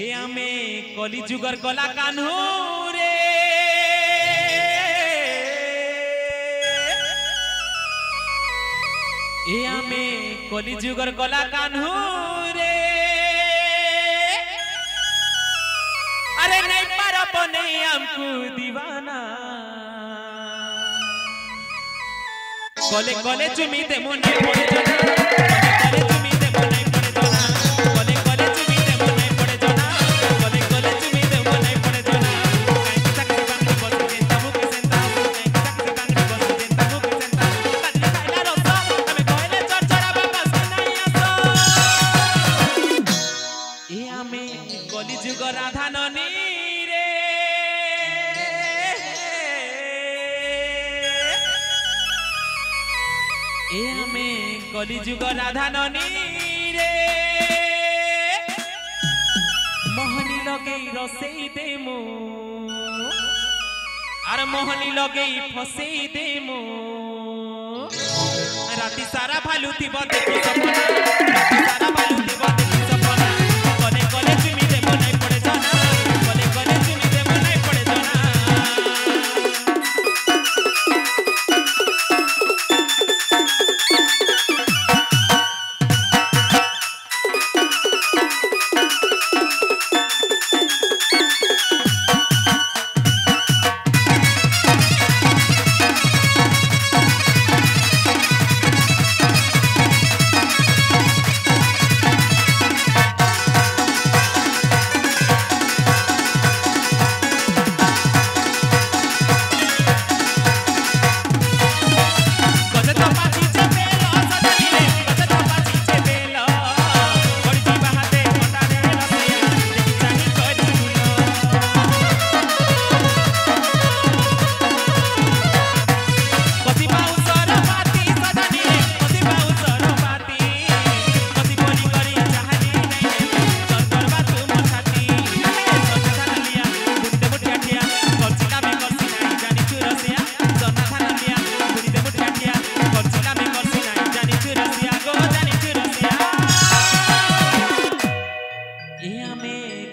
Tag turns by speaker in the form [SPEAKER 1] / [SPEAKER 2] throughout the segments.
[SPEAKER 1] ए आमे कली जुगर कला कान्हू रे ए आमे कली जुगर कला कान्हू रे अरे नहीं पारा बने हमको दीवाना कले कले चुमी दे मुने पड़े जना कले चुमी दे मुने पड़े जना कले कले चुमी दे मुने पड़े जना कले कले चुमी दे मुने पड़े जना काई तक बांग बस के तमु के सेंता काई तक बांग बस के तमु के सेंता कल्ले खाइला रस हमें कहले चरचरा बाबा सुनाई आसो ए आमे कली जुग राधा ननी रे ए आमे कली जुग राधा ननी रे मोहनी लगे रसई देमु आर मोहनी लगे फसई देमु राती सारा भालू थी देखी सपना राती सारा भालू थी देखी सपना कले कले चुमी दे बनाई पड़े जाना कले कले चुमी दे बनाई पड़े जाना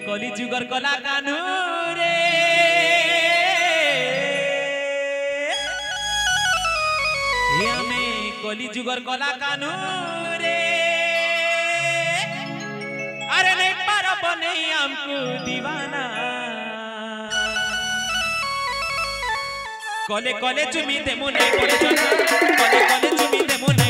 [SPEAKER 1] कली जुगर कला कान्हू रे ए आमे कली जुगर कला कान्हू रे अरे नहीं पारा बने हमको दीवाना कले कले चुमी दे मुने पड़े जना कले कले चुमी दे मुने